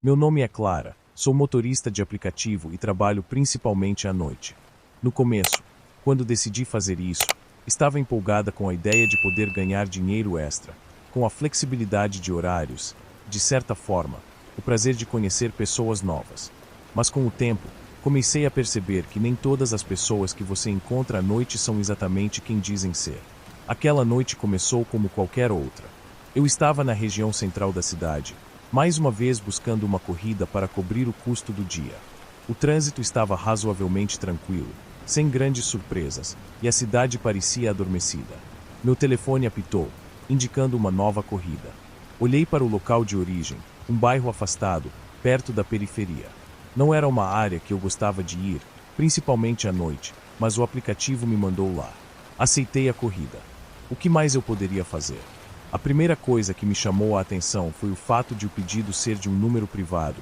Meu nome é Clara, sou motorista de aplicativo e trabalho principalmente à noite. No começo, quando decidi fazer isso, estava empolgada com a ideia de poder ganhar dinheiro extra, com a flexibilidade de horários, de certa forma, o prazer de conhecer pessoas novas. Mas com o tempo, comecei a perceber que nem todas as pessoas que você encontra à noite são exatamente quem dizem ser. Aquela noite começou como qualquer outra. Eu estava na região central da cidade, mais uma vez buscando uma corrida para cobrir o custo do dia. O trânsito estava razoavelmente tranquilo, sem grandes surpresas, e a cidade parecia adormecida. Meu telefone apitou, indicando uma nova corrida. Olhei para o local de origem, um bairro afastado, perto da periferia. Não era uma área que eu gostava de ir, principalmente à noite, mas o aplicativo me mandou lá. Aceitei a corrida. O que mais eu poderia fazer? A primeira coisa que me chamou a atenção foi o fato de o pedido ser de um número privado,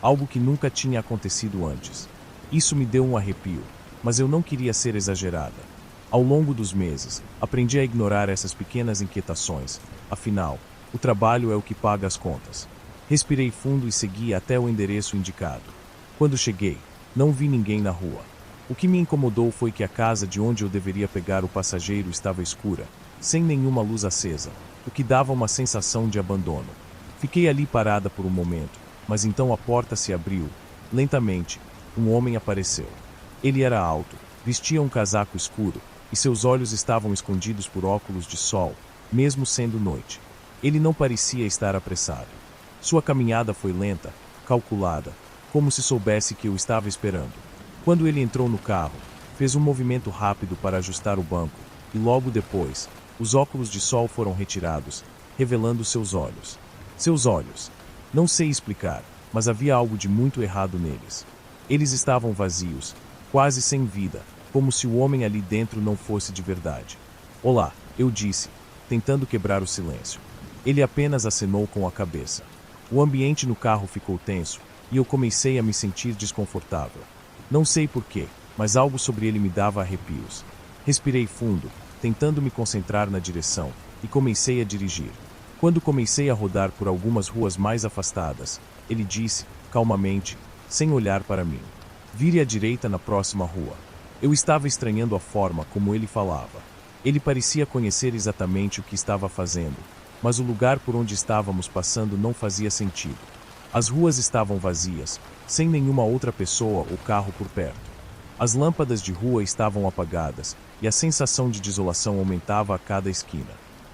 algo que nunca tinha acontecido antes. Isso me deu um arrepio, mas eu não queria ser exagerada. Ao longo dos meses, aprendi a ignorar essas pequenas inquietações, afinal, o trabalho é o que paga as contas. Respirei fundo e segui até o endereço indicado. Quando cheguei, não vi ninguém na rua. O que me incomodou foi que a casa de onde eu deveria pegar o passageiro estava escura, sem nenhuma luz acesa, o que dava uma sensação de abandono. Fiquei ali parada por um momento, mas então a porta se abriu. Lentamente, um homem apareceu. Ele era alto, vestia um casaco escuro, e seus olhos estavam escondidos por óculos de sol, mesmo sendo noite. Ele não parecia estar apressado. Sua caminhada foi lenta, calculada, como se soubesse que eu estava esperando. Quando ele entrou no carro, fez um movimento rápido para ajustar o banco, e logo depois, os óculos de sol foram retirados, revelando seus olhos. Seus olhos. Não sei explicar, mas havia algo de muito errado neles. Eles estavam vazios, quase sem vida, como se o homem ali dentro não fosse de verdade. Olá, eu disse, tentando quebrar o silêncio. Ele apenas acenou com a cabeça. O ambiente no carro ficou tenso, e eu comecei a me sentir desconfortável. Não sei porquê, mas algo sobre ele me dava arrepios. Respirei fundo, tentando me concentrar na direção, e comecei a dirigir. Quando comecei a rodar por algumas ruas mais afastadas, ele disse, calmamente, sem olhar para mim: vire à direita na próxima rua. Eu estava estranhando a forma como ele falava. Ele parecia conhecer exatamente o que estava fazendo, mas o lugar por onde estávamos passando não fazia sentido. As ruas estavam vazias, sem nenhuma outra pessoa ou carro por perto. As lâmpadas de rua estavam apagadas, e a sensação de desolação aumentava a cada esquina.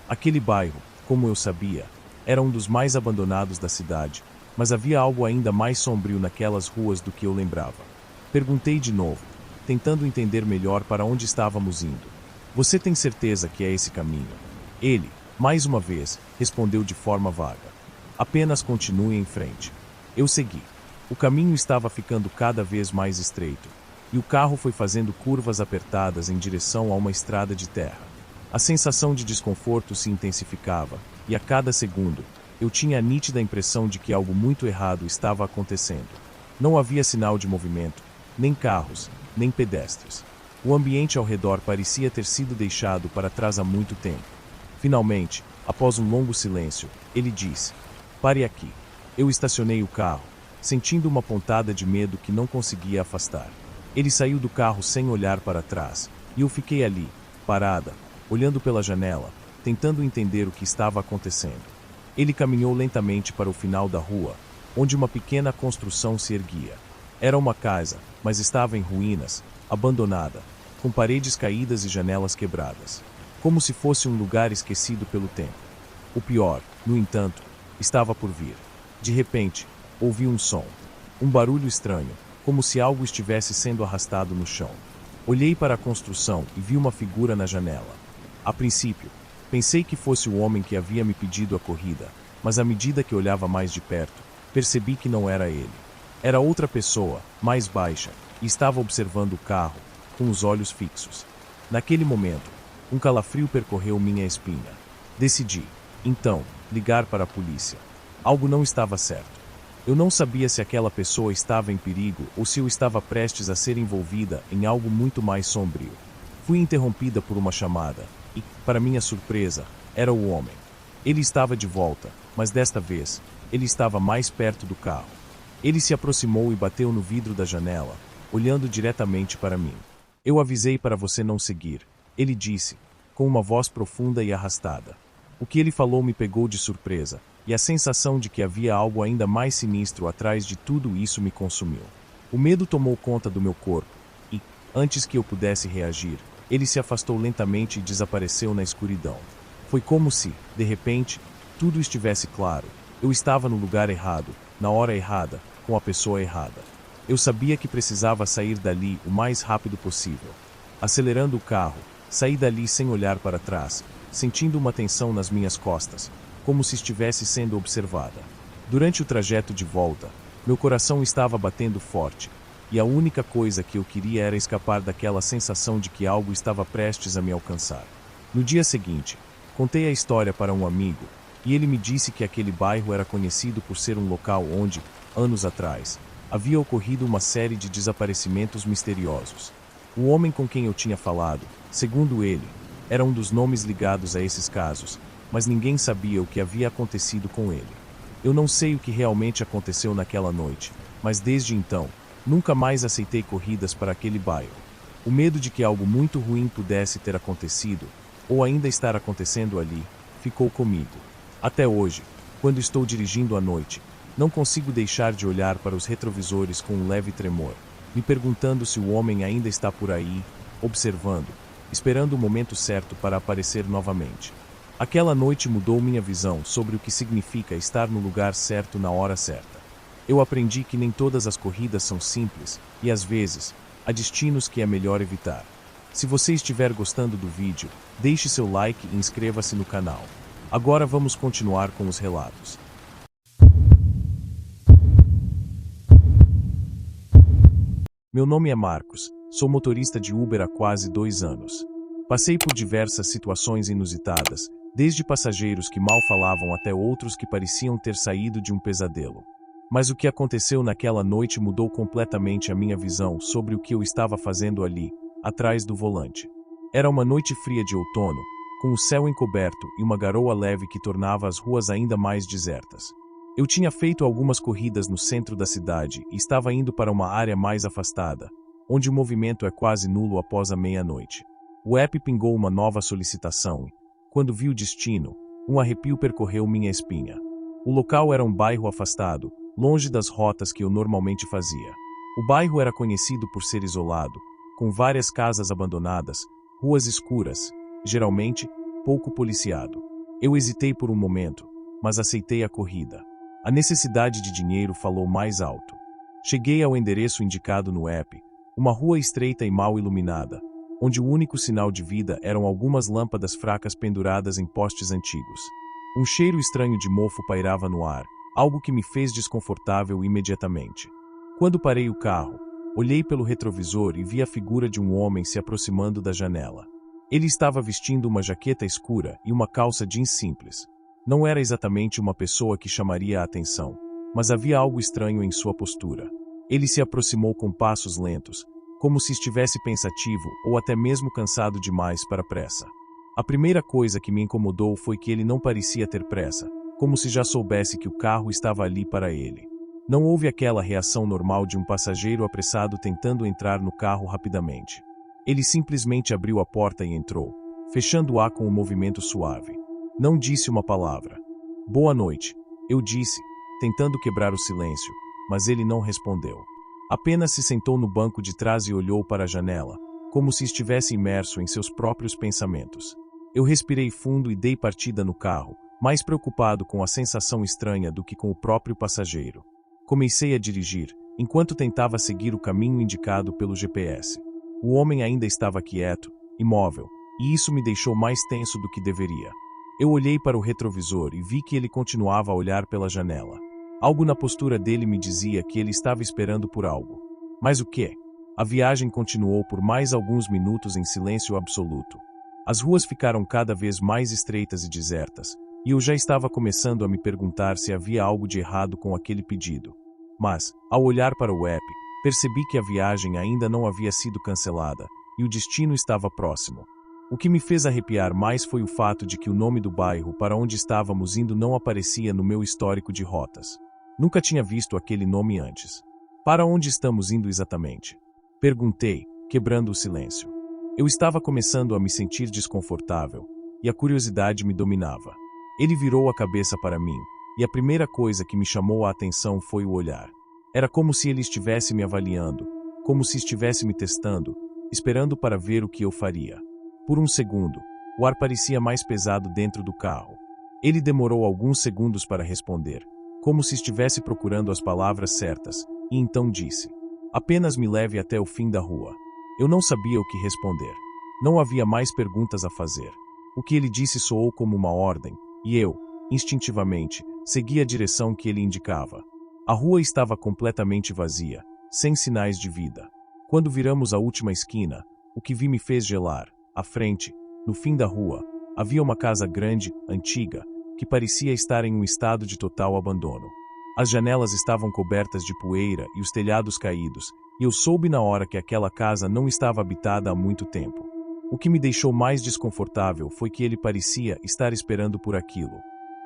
Aquele bairro, como eu sabia, era um dos mais abandonados da cidade, mas havia algo ainda mais sombrio naquelas ruas do que eu lembrava. Perguntei de novo, tentando entender melhor para onde estávamos indo. Você tem certeza que é esse caminho? Ele, mais uma vez, respondeu de forma vaga. Apenas continue em frente. Eu segui. O caminho estava ficando cada vez mais estreito, e o carro foi fazendo curvas apertadas em direção a uma estrada de terra. A sensação de desconforto se intensificava, e a cada segundo, eu tinha a nítida impressão de que algo muito errado estava acontecendo. Não havia sinal de movimento, nem carros, nem pedestres. O ambiente ao redor parecia ter sido deixado para trás há muito tempo. Finalmente, após um longo silêncio, ele disse: pare aqui. Eu estacionei o carro, sentindo uma pontada de medo que não conseguia afastar. Ele saiu do carro sem olhar para trás, e eu fiquei ali, parada, olhando pela janela, tentando entender o que estava acontecendo. Ele caminhou lentamente para o final da rua, onde uma pequena construção se erguia. Era uma casa, mas estava em ruínas, abandonada, com paredes caídas e janelas quebradas, como se fosse um lugar esquecido pelo tempo. O pior, no entanto, estava por vir. De repente, ouvi um som. Um barulho estranho, como se algo estivesse sendo arrastado no chão. Olhei para a construção e vi uma figura na janela. A princípio, pensei que fosse o homem que havia me pedido a corrida, mas à medida que olhava mais de perto, percebi que não era ele. Era outra pessoa, mais baixa, e estava observando o carro, com os olhos fixos. Naquele momento, um calafrio percorreu minha espinha. Decidi, então, ligar para a polícia. Algo não estava certo. Eu não sabia se aquela pessoa estava em perigo ou se eu estava prestes a ser envolvida em algo muito mais sombrio. Fui interrompida por uma chamada e, para minha surpresa, era o homem. Ele estava de volta, mas desta vez, ele estava mais perto do carro. Ele se aproximou e bateu no vidro da janela, olhando diretamente para mim. Eu avisei para você não seguir, ele disse, com uma voz profunda e arrastada. O que ele falou me pegou de surpresa, e a sensação de que havia algo ainda mais sinistro atrás de tudo isso me consumiu. O medo tomou conta do meu corpo, e, antes que eu pudesse reagir, ele se afastou lentamente e desapareceu na escuridão. Foi como se, de repente, tudo estivesse claro. Eu estava no lugar errado, na hora errada, com a pessoa errada. Eu sabia que precisava sair dali o mais rápido possível. Acelerando o carro, saí dali sem olhar para trás, sentindo uma tensão nas minhas costas, como se estivesse sendo observada. Durante o trajeto de volta, meu coração estava batendo forte, e a única coisa que eu queria era escapar daquela sensação de que algo estava prestes a me alcançar. No dia seguinte, contei a história para um amigo, e ele me disse que aquele bairro era conhecido por ser um local onde, anos atrás, havia ocorrido uma série de desaparecimentos misteriosos. O homem com quem eu tinha falado, segundo ele, era um dos nomes ligados a esses casos, mas ninguém sabia o que havia acontecido com ele. Eu não sei o que realmente aconteceu naquela noite, mas desde então, nunca mais aceitei corridas para aquele bairro. O medo de que algo muito ruim pudesse ter acontecido, ou ainda estar acontecendo ali, ficou comigo. Até hoje, quando estou dirigindo à noite, não consigo deixar de olhar para os retrovisores com um leve tremor, me perguntando se o homem ainda está por aí, observando, esperando o momento certo para aparecer novamente. Aquela noite mudou minha visão sobre o que significa estar no lugar certo na hora certa. Eu aprendi que nem todas as corridas são simples, e às vezes, há destinos que é melhor evitar. Se você estiver gostando do vídeo, deixe seu like e inscreva-se no canal. Agora vamos continuar com os relatos. Meu nome é Marcos, sou motorista de Uber há quase 2 anos. Passei por diversas situações inusitadas, desde passageiros que mal falavam até outros que pareciam ter saído de um pesadelo. Mas o que aconteceu naquela noite mudou completamente a minha visão sobre o que eu estava fazendo ali, atrás do volante. Era uma noite fria de outono, com o céu encoberto e uma garoa leve que tornava as ruas ainda mais desertas. Eu tinha feito algumas corridas no centro da cidade e estava indo para uma área mais afastada, onde o movimento é quase nulo após a meia-noite. O app pingou uma nova solicitação e, quando vi o destino, um arrepio percorreu minha espinha. O local era um bairro afastado, longe das rotas que eu normalmente fazia. O bairro era conhecido por ser isolado, com várias casas abandonadas, ruas escuras, geralmente, pouco policiado. Eu hesitei por um momento, mas aceitei a corrida. A necessidade de dinheiro falou mais alto. Cheguei ao endereço indicado no app, uma rua estreita e mal iluminada, onde o único sinal de vida eram algumas lâmpadas fracas penduradas em postes antigos. Um cheiro estranho de mofo pairava no ar, algo que me fez desconfortável imediatamente. Quando parei o carro, olhei pelo retrovisor e vi a figura de um homem se aproximando da janela. Ele estava vestindo uma jaqueta escura e uma calça jeans simples. Não era exatamente uma pessoa que chamaria a atenção, mas havia algo estranho em sua postura. Ele se aproximou com passos lentos, como se estivesse pensativo ou até mesmo cansado demais para a pressa. A primeira coisa que me incomodou foi que ele não parecia ter pressa, como se já soubesse que o carro estava ali para ele. Não houve aquela reação normal de um passageiro apressado tentando entrar no carro rapidamente. Ele simplesmente abriu a porta e entrou, fechando-a com um movimento suave. Não disse uma palavra. Boa noite, eu disse, tentando quebrar o silêncio, mas ele não respondeu. Apenas se sentou no banco de trás e olhou para a janela, como se estivesse imerso em seus próprios pensamentos. Eu respirei fundo e dei partida no carro, mais preocupado com a sensação estranha do que com o próprio passageiro. Comecei a dirigir, enquanto tentava seguir o caminho indicado pelo GPS. O homem ainda estava quieto, imóvel, e isso me deixou mais tenso do que deveria. Eu olhei para o retrovisor e vi que ele continuava a olhar pela janela. Algo na postura dele me dizia que ele estava esperando por algo. Mas o quê? A viagem continuou por mais alguns minutos em silêncio absoluto. As ruas ficaram cada vez mais estreitas e desertas, e eu já estava começando a me perguntar se havia algo de errado com aquele pedido. Mas, ao olhar para o app, percebi que a viagem ainda não havia sido cancelada, e o destino estava próximo. O que me fez arrepiar mais foi o fato de que o nome do bairro para onde estávamos indo não aparecia no meu histórico de rotas. Nunca tinha visto aquele nome antes. Para onde estamos indo exatamente? Perguntei, quebrando o silêncio. Eu estava começando a me sentir desconfortável, e a curiosidade me dominava. Ele virou a cabeça para mim, e a primeira coisa que me chamou a atenção foi o olhar. Era como se ele estivesse me avaliando, como se estivesse me testando, esperando para ver o que eu faria. Por um segundo, o ar parecia mais pesado dentro do carro. Ele demorou alguns segundos para responder, como se estivesse procurando as palavras certas, e então disse: "Apenas me leve até o fim da rua." Eu não sabia o que responder. Não havia mais perguntas a fazer. O que ele disse soou como uma ordem, e eu, instintivamente, segui a direção que ele indicava. A rua estava completamente vazia, sem sinais de vida. Quando viramos a última esquina, o que vi me fez gelar. À frente, no fim da rua, havia uma casa grande, antiga, que parecia estar em um estado de total abandono. As janelas estavam cobertas de poeira e os telhados caídos, e eu soube na hora que aquela casa não estava habitada há muito tempo. O que me deixou mais desconfortável foi que ele parecia estar esperando por aquilo.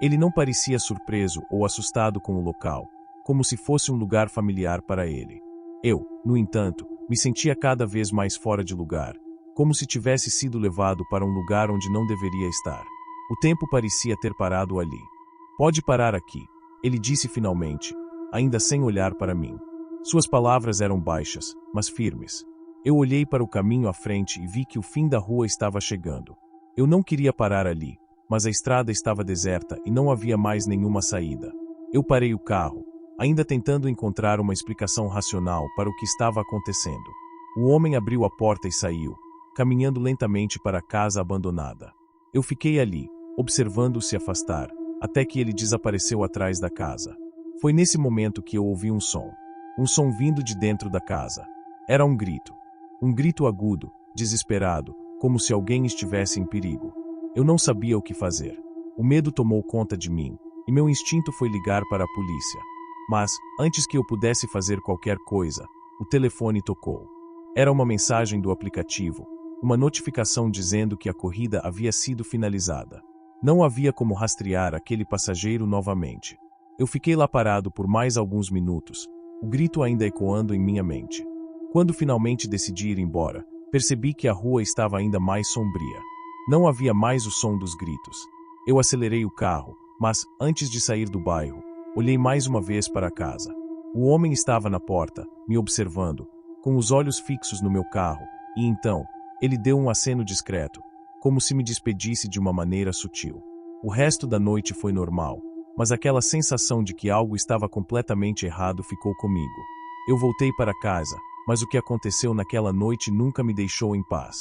Ele não parecia surpreso ou assustado com o local, como se fosse um lugar familiar para ele. Eu, no entanto, me sentia cada vez mais fora de lugar, como se tivesse sido levado para um lugar onde não deveria estar. O tempo parecia ter parado ali. "Pode parar aqui", ele disse finalmente, ainda sem olhar para mim. Suas palavras eram baixas, mas firmes. Eu olhei para o caminho à frente e vi que o fim da rua estava chegando. Eu não queria parar ali, mas a estrada estava deserta e não havia mais nenhuma saída. Eu parei o carro, ainda tentando encontrar uma explicação racional para o que estava acontecendo. O homem abriu a porta e saiu, caminhando lentamente para a casa abandonada. Eu fiquei ali, observando-o se afastar, até que ele desapareceu atrás da casa. Foi nesse momento que eu ouvi um som vindo de dentro da casa. Era um grito. Um grito agudo, desesperado, como se alguém estivesse em perigo. Eu não sabia o que fazer. O medo tomou conta de mim, e meu instinto foi ligar para a polícia. Mas, antes que eu pudesse fazer qualquer coisa, o telefone tocou. Era uma mensagem do aplicativo, uma notificação dizendo que a corrida havia sido finalizada. Não havia como rastrear aquele passageiro novamente. Eu fiquei lá parado por mais alguns minutos, o grito ainda ecoando em minha mente. Quando finalmente decidi ir embora, percebi que a rua estava ainda mais sombria. Não havia mais o som dos gritos. Eu acelerei o carro, mas, antes de sair do bairro, olhei mais uma vez para a casa. O homem estava na porta, me observando, com os olhos fixos no meu carro, e então, ele deu um aceno discreto, como se me despedisse de uma maneira sutil. O resto da noite foi normal, mas aquela sensação de que algo estava completamente errado ficou comigo. Eu voltei para casa, mas o que aconteceu naquela noite nunca me deixou em paz.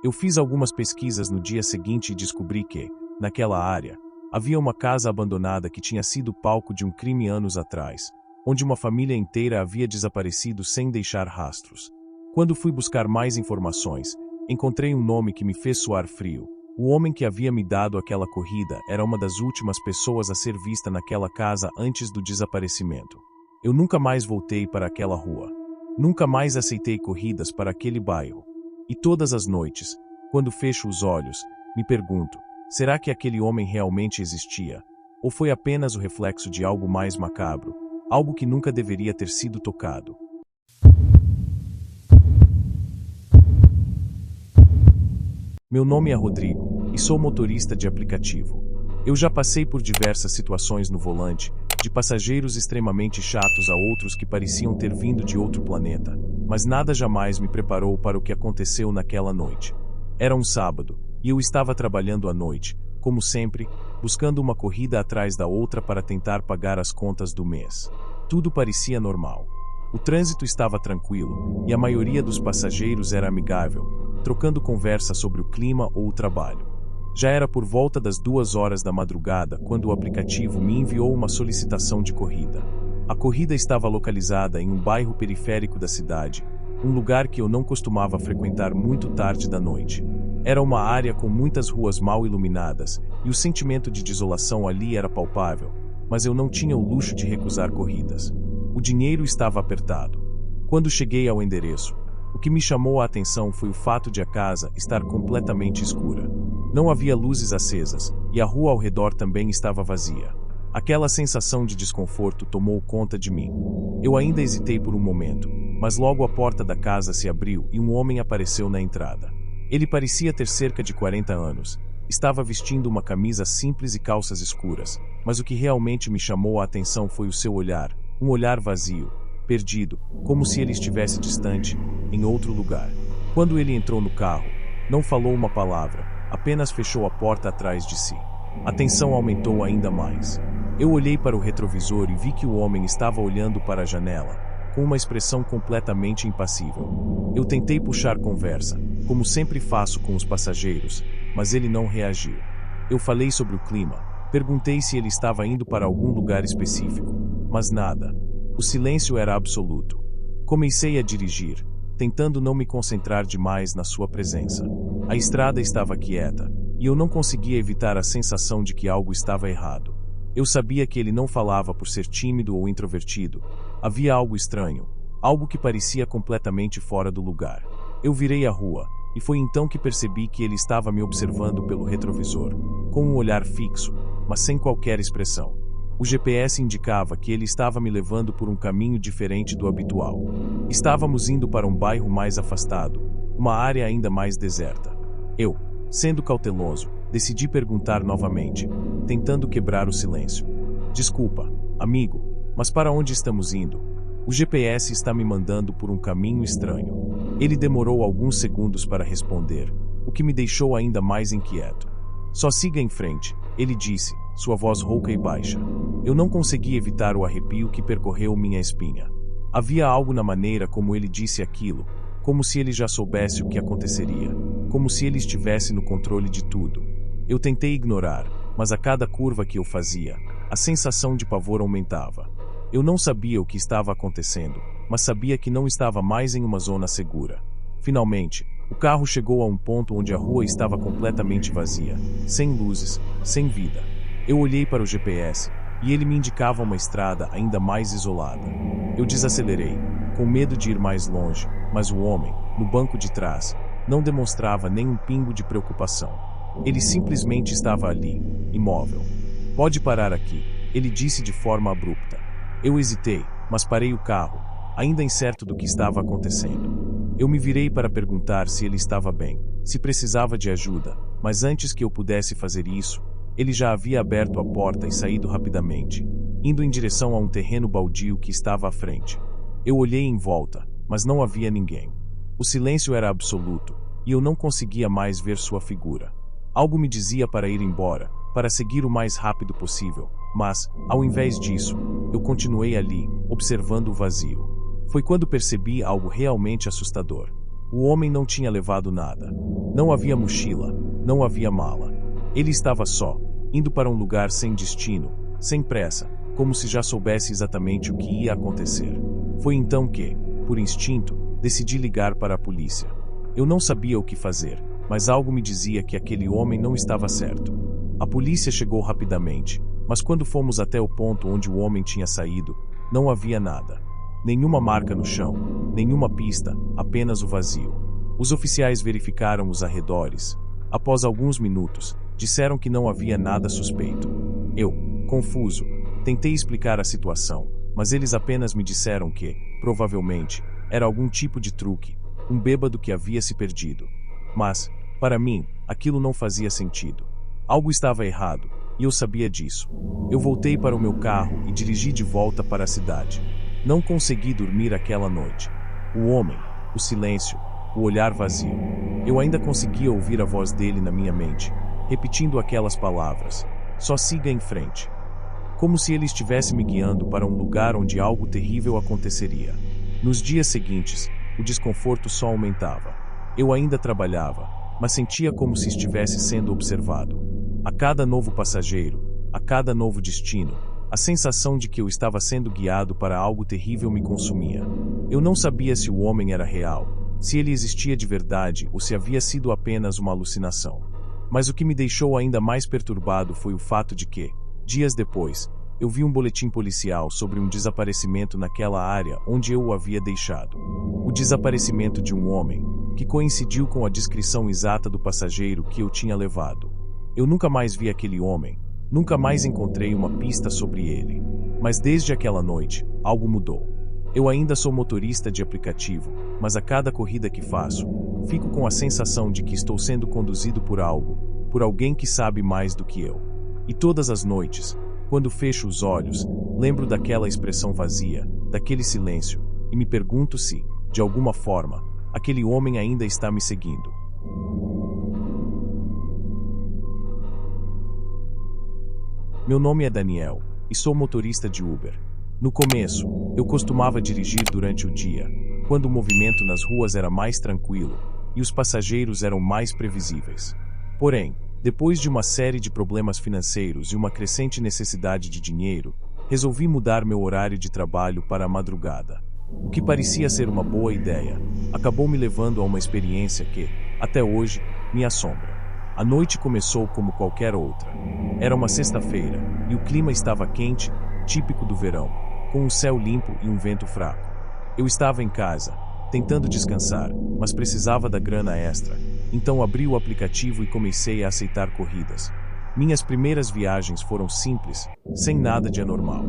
Eu fiz algumas pesquisas no dia seguinte e descobri que, naquela área, havia uma casa abandonada que tinha sido palco de um crime anos atrás, onde uma família inteira havia desaparecido sem deixar rastros. Quando fui buscar mais informações, encontrei um nome que me fez suar frio. O homem que havia me dado aquela corrida era uma das últimas pessoas a ser vista naquela casa antes do desaparecimento. Eu nunca mais voltei para aquela rua. Nunca mais aceitei corridas para aquele bairro. E todas as noites, quando fecho os olhos, me pergunto, será que aquele homem realmente existia? Ou foi apenas o reflexo de algo mais macabro, algo que nunca deveria ter sido tocado? Meu nome é Rodrigo, e sou motorista de aplicativo. Eu já passei por diversas situações no volante, de passageiros extremamente chatos a outros que pareciam ter vindo de outro planeta, mas nada jamais me preparou para o que aconteceu naquela noite. Era um sábado, e eu estava trabalhando à noite, como sempre, buscando uma corrida atrás da outra para tentar pagar as contas do mês. Tudo parecia normal. O trânsito estava tranquilo, e a maioria dos passageiros era amigável, trocando conversa sobre o clima ou o trabalho. Já era por volta das 2 horas da madrugada quando o aplicativo me enviou uma solicitação de corrida. A corrida estava localizada em um bairro periférico da cidade, um lugar que eu não costumava frequentar muito tarde da noite. Era uma área com muitas ruas mal iluminadas, e o sentimento de desolação ali era palpável, mas eu não tinha o luxo de recusar corridas. O dinheiro estava apertado. Quando cheguei ao endereço, o que me chamou a atenção foi o fato de a casa estar completamente escura. Não havia luzes acesas, e a rua ao redor também estava vazia. Aquela sensação de desconforto tomou conta de mim. Eu ainda hesitei por um momento, mas logo a porta da casa se abriu e um homem apareceu na entrada. Ele parecia ter cerca de 40 anos. Estava vestindo uma camisa simples e calças escuras, mas o que realmente me chamou a atenção foi o seu olhar, um olhar vazio, perdido, como se ele estivesse distante, em outro lugar. Quando ele entrou no carro, não falou uma palavra, apenas fechou a porta atrás de si. A tensão aumentou ainda mais. Eu olhei para o retrovisor e vi que o homem estava olhando para a janela, com uma expressão completamente impassível. Eu tentei puxar conversa, como sempre faço com os passageiros, mas ele não reagiu. Eu falei sobre o clima, perguntei se ele estava indo para algum lugar específico, mas nada. O silêncio era absoluto. Comecei a dirigir, tentando não me concentrar demais na sua presença. A estrada estava quieta, e eu não conseguia evitar a sensação de que algo estava errado. Eu sabia que ele não falava por ser tímido ou introvertido. Havia algo estranho, algo que parecia completamente fora do lugar. Eu virei a rua, e foi então que percebi que ele estava me observando pelo retrovisor, com um olhar fixo, mas sem qualquer expressão. O GPS indicava que ele estava me levando por um caminho diferente do habitual. Estávamos indo para um bairro mais afastado, uma área ainda mais deserta. Eu, sendo cauteloso, decidi perguntar novamente, tentando quebrar o silêncio. Desculpa, amigo, mas para onde estamos indo? O GPS está me mandando por um caminho estranho. Ele demorou alguns segundos para responder, o que me deixou ainda mais inquieto. Só siga em frente, ele disse, sua voz rouca e baixa. Eu não consegui evitar o arrepio que percorreu minha espinha. Havia algo na maneira como ele disse aquilo, como se ele já soubesse o que aconteceria, como se ele estivesse no controle de tudo. Eu tentei ignorar, mas a cada curva que eu fazia, a sensação de pavor aumentava. Eu não sabia o que estava acontecendo, mas sabia que não estava mais em uma zona segura. Finalmente, o carro chegou a um ponto onde a rua estava completamente vazia, sem luzes, sem vida. Eu olhei para o GPS, e ele me indicava uma estrada ainda mais isolada. Eu desacelerei, com medo de ir mais longe, mas o homem, no banco de trás, não demonstrava nem um pingo de preocupação. Ele simplesmente estava ali, imóvel. Pode parar aqui, ele disse de forma abrupta. Eu hesitei, mas parei o carro, ainda incerto do que estava acontecendo. Eu me virei para perguntar se ele estava bem, se precisava de ajuda, mas antes que eu pudesse fazer isso, ele já havia aberto a porta e saído rapidamente, indo em direção a um terreno baldio que estava à frente. Eu olhei em volta, mas não havia ninguém. O silêncio era absoluto, e eu não conseguia mais ver sua figura. Algo me dizia para ir embora, para seguir o mais rápido possível, mas, ao invés disso, eu continuei ali, observando o vazio. Foi quando percebi algo realmente assustador. O homem não tinha levado nada. Não havia mochila, não havia mala. Ele estava só, indo para um lugar sem destino, sem pressa, como se já soubesse exatamente o que ia acontecer. Foi então que, por instinto, decidi ligar para a polícia. Eu não sabia o que fazer, mas algo me dizia que aquele homem não estava certo. A polícia chegou rapidamente, mas quando fomos até o ponto onde o homem tinha saído, não havia nada. Nenhuma marca no chão, nenhuma pista, apenas o vazio. Os oficiais verificaram os arredores. Após alguns minutos, disseram que não havia nada suspeito. Eu, confuso, tentei explicar a situação, mas eles apenas me disseram que, provavelmente, era algum tipo de truque, um bêbado que havia se perdido. Mas, para mim, aquilo não fazia sentido. Algo estava errado, e eu sabia disso. Eu voltei para o meu carro e dirigi de volta para a cidade. Não consegui dormir aquela noite. O homem, o silêncio, o olhar vazio. Eu ainda conseguia ouvir a voz dele na minha mente, repetindo aquelas palavras: só siga em frente. Como se ele estivesse me guiando para um lugar onde algo terrível aconteceria. Nos dias seguintes, o desconforto só aumentava. Eu ainda trabalhava, mas sentia como se estivesse sendo observado. A cada novo passageiro, a cada novo destino, a sensação de que eu estava sendo guiado para algo terrível me consumia. Eu não sabia se o homem era real, se ele existia de verdade ou se havia sido apenas uma alucinação. Mas o que me deixou ainda mais perturbado foi o fato de que, dias depois, eu vi um boletim policial sobre um desaparecimento naquela área onde eu o havia deixado. O desaparecimento de um homem, que coincidiu com a descrição exata do passageiro que eu tinha levado. Eu nunca mais vi aquele homem, Nunca mais encontrei uma pista sobre ele. Mas desde aquela noite, algo mudou. Eu ainda sou motorista de aplicativo, mas a cada corrida que faço, fico com a sensação de que estou sendo conduzido por algo, por alguém que sabe mais do que eu. E todas as noites, quando fecho os olhos, lembro daquela expressão vazia, daquele silêncio, e me pergunto se, de alguma forma, aquele homem ainda está me seguindo. Meu nome é Daniel, e sou motorista de Uber. No começo, eu costumava dirigir durante o dia, quando o movimento nas ruas era mais tranquilo e os passageiros eram mais previsíveis. Porém, depois de uma série de problemas financeiros e uma crescente necessidade de dinheiro, resolvi mudar meu horário de trabalho para a madrugada. O que parecia ser uma boa ideia, acabou me levando a uma experiência que, até hoje, me assombra. A noite começou como qualquer outra. Era uma sexta-feira, e o clima estava quente, típico do verão, com um céu limpo e um vento fraco. Eu estava em casa, tentando descansar, mas precisava da grana extra, então abri o aplicativo e comecei a aceitar corridas. Minhas primeiras viagens foram simples, sem nada de anormal.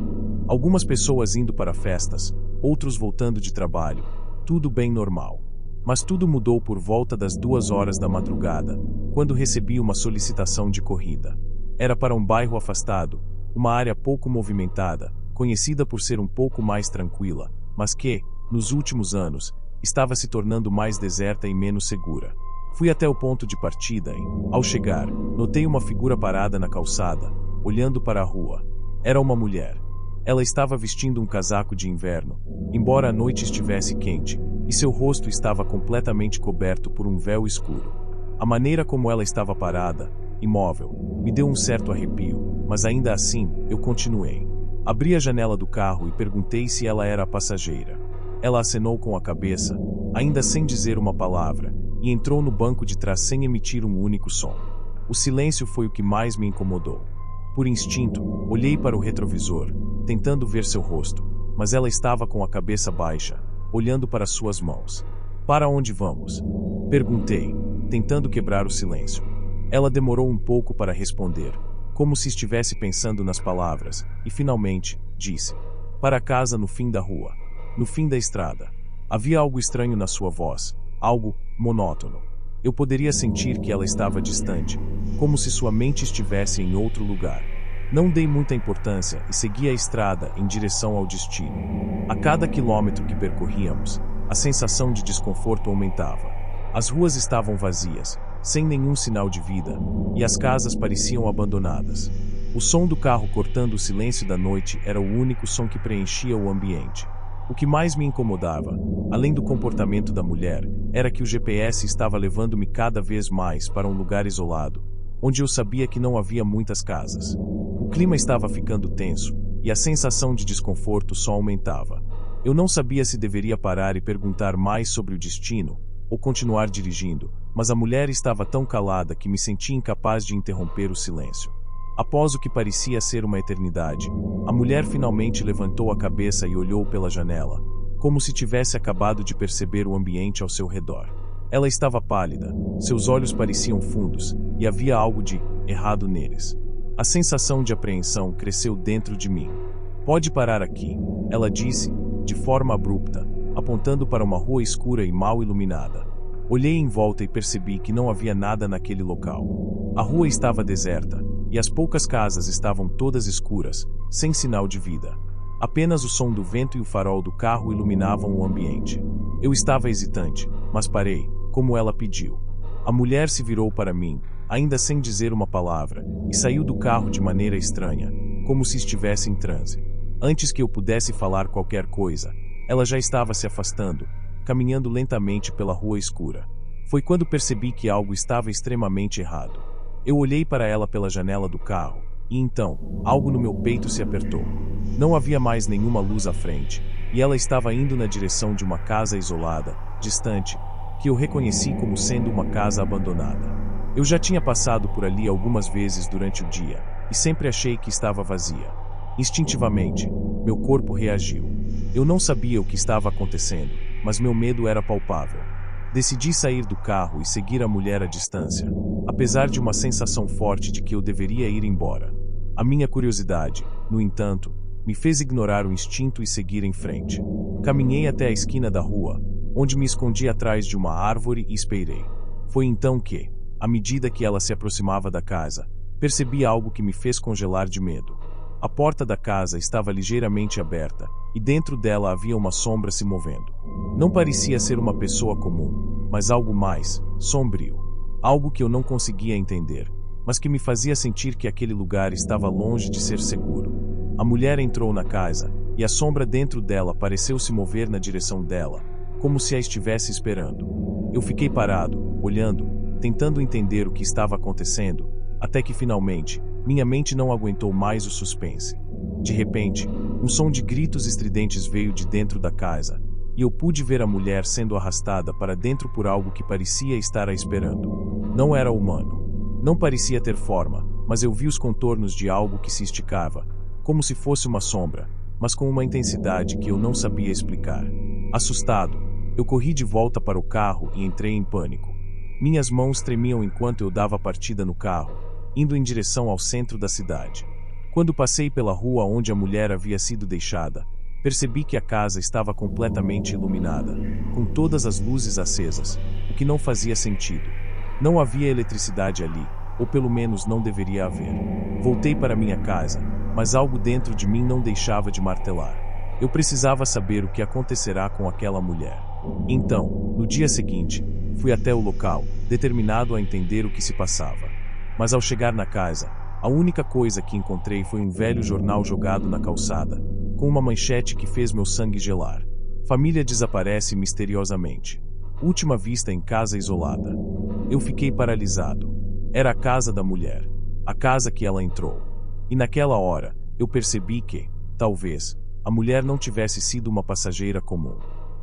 Algumas pessoas indo para festas, outros voltando de trabalho, tudo bem normal. Mas tudo mudou por volta das 2 horas da madrugada, quando recebi uma solicitação de corrida. Era para um bairro afastado, uma área pouco movimentada, conhecida por ser um pouco mais tranquila, mas que, nos últimos anos, estava se tornando mais deserta e menos segura. Fui até o ponto de partida e, ao chegar, notei uma figura parada na calçada, olhando para a rua. Era uma mulher. Ela estava vestindo um casaco de inverno, embora a noite estivesse quente, e seu rosto estava completamente coberto por um véu escuro. A maneira como ela estava parada, imóvel, me deu um certo arrepio, mas ainda assim, eu continuei. Abri a janela do carro e perguntei se ela era a passageira. Ela acenou com a cabeça, ainda sem dizer uma palavra, e entrou no banco de trás sem emitir um único som. O silêncio foi o que mais me incomodou. Por instinto, olhei para o retrovisor, tentando ver seu rosto, mas ela estava com a cabeça baixa, olhando para suas mãos. "Para onde vamos?" perguntei, tentando quebrar o silêncio. Ela demorou um pouco para responder, como se estivesse pensando nas palavras, e finalmente, disse: "Para casa no fim da rua. No fim da estrada." Havia algo estranho na sua voz, algo monótono. Eu poderia sentir que ela estava distante, como se sua mente estivesse em outro lugar. Não dei muita importância e segui a estrada em direção ao destino. A cada quilômetro que percorríamos, a sensação de desconforto aumentava. As ruas estavam vazias, sem nenhum sinal de vida, e as casas pareciam abandonadas. O som do carro cortando o silêncio da noite era o único som que preenchia o ambiente. O que mais me incomodava, além do comportamento da mulher, era que o GPS estava levando-me cada vez mais para um lugar isolado, onde eu sabia que não havia muitas casas. O clima estava ficando tenso, e a sensação de desconforto só aumentava. Eu não sabia se deveria parar e perguntar mais sobre o destino, ou continuar dirigindo, mas a mulher estava tão calada que me senti incapaz de interromper o silêncio. Após o que parecia ser uma eternidade, a mulher finalmente levantou a cabeça e olhou pela janela, como se tivesse acabado de perceber o ambiente ao seu redor. Ela estava pálida, seus olhos pareciam fundos, e havia algo de errado neles. A sensação de apreensão cresceu dentro de mim. "Pode parar aqui", ela disse, de forma abrupta, apontando para uma rua escura e mal iluminada. Olhei em volta e percebi que não havia nada naquele local. A rua estava deserta, e as poucas casas estavam todas escuras, sem sinal de vida. Apenas o som do vento e o farol do carro iluminavam o ambiente. Eu estava hesitante, mas parei, como ela pediu. A mulher se virou para mim, ainda sem dizer uma palavra, e saiu do carro de maneira estranha, como se estivesse em transe. Antes que eu pudesse falar qualquer coisa, ela já estava se afastando, caminhando lentamente pela rua escura. Foi quando percebi que algo estava extremamente errado. Eu olhei para ela pela janela do carro, e então, algo no meu peito se apertou. Não havia mais nenhuma luz à frente, e ela estava indo na direção de uma casa isolada, distante, que eu reconheci como sendo uma casa abandonada. Eu já tinha passado por ali algumas vezes durante o dia, e sempre achei que estava vazia. Instintivamente, meu corpo reagiu. Eu não sabia o que estava acontecendo, mas meu medo era palpável. Decidi sair do carro e seguir a mulher à distância, apesar de uma sensação forte de que eu deveria ir embora. A minha curiosidade, no entanto, me fez ignorar o instinto e seguir em frente. Caminhei até a esquina da rua, onde me escondi atrás de uma árvore e esperei. Foi então que, à medida que ela se aproximava da casa, percebi algo que me fez congelar de medo. A porta da casa estava ligeiramente aberta, e dentro dela havia uma sombra se movendo. Não parecia ser uma pessoa comum, mas algo mais, sombrio. Algo que eu não conseguia entender, mas que me fazia sentir que aquele lugar estava longe de ser seguro. A mulher entrou na casa, e a sombra dentro dela pareceu se mover na direção dela, como se a estivesse esperando. Eu fiquei parado, olhando, tentando entender o que estava acontecendo, até que finalmente, minha mente não aguentou mais o suspense. De repente, um som de gritos estridentes veio de dentro da casa, e eu pude ver a mulher sendo arrastada para dentro por algo que parecia estar a esperando. Não era humano. Não parecia ter forma, mas eu vi os contornos de algo que se esticava, como se fosse uma sombra, mas com uma intensidade que eu não sabia explicar. Assustado, eu corri de volta para o carro e entrei em pânico. Minhas mãos tremiam enquanto eu dava partida no carro, indo em direção ao centro da cidade. Quando passei pela rua onde a mulher havia sido deixada, percebi que a casa estava completamente iluminada, com todas as luzes acesas, o que não fazia sentido. Não havia eletricidade ali, ou pelo menos não deveria haver. Voltei para minha casa, mas algo dentro de mim não deixava de martelar. Eu precisava saber o que acontecerá com aquela mulher. Então, no dia seguinte, fui até o local, determinado a entender o que se passava. Mas ao chegar na casa, a única coisa que encontrei foi um velho jornal jogado na calçada, com uma manchete que fez meu sangue gelar. Família desaparece misteriosamente. Última vista em casa isolada. Eu fiquei paralisado. Era a casa da mulher. A casa que ela entrou. E naquela hora, eu percebi que, talvez, a mulher não tivesse sido uma passageira comum.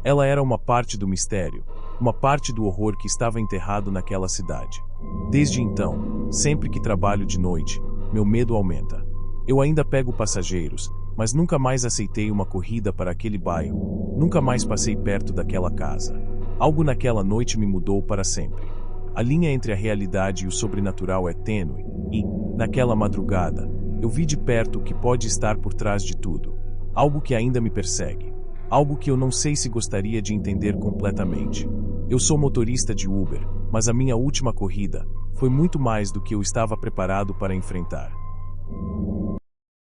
Ela era uma parte do mistério, uma parte do horror que estava enterrado naquela cidade. Desde então, sempre que trabalho de noite, meu medo aumenta. Eu ainda pego passageiros, mas nunca mais aceitei uma corrida para aquele bairro. Nunca mais passei perto daquela casa. Algo naquela noite me mudou para sempre. A linha entre a realidade e o sobrenatural é tênue, e, naquela madrugada, eu vi de perto o que pode estar por trás de tudo. Algo que ainda me persegue. Algo que eu não sei se gostaria de entender completamente. Eu sou motorista de Uber, mas a minha última corrida foi muito mais do que eu estava preparado para enfrentar.